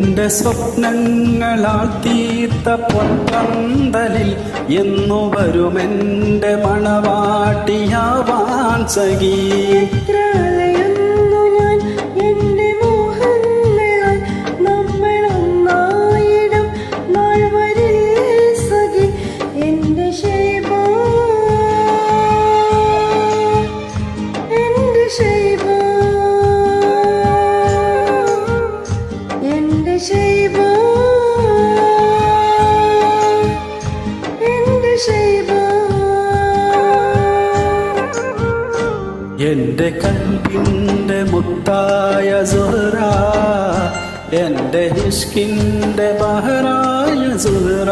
എന്റെ സ്വപ്നങ്ങളാൽ തീർത്ത പൊൻപന്തലിൽ എന്നു വരുമെന്റെ മണവാട്ടിയാവാൻ സഖി. എന്റെ കൽബിന്റെ മുത്തായ സുഹ്റ, എന്റെ ഇഷ്കിന്റെ ബഹറായ സുഹ്റ,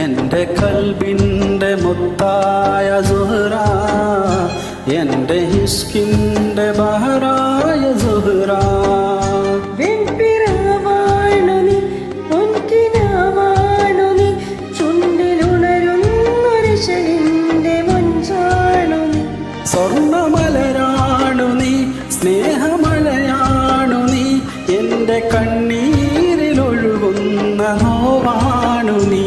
എന്റെ കൽബിന്റെ മുത്തായ സുഹ്റ, എന്റെ ഇഷ്കിന്റെ ബഹറായ സുഹ്റ. സ്വർണ്ണമലരാണു നീ, സ്നേഹമലയാണു നീ, എന്റെ കണ്ണീരിലൊഴുകുന്ന നോവാണു നീ.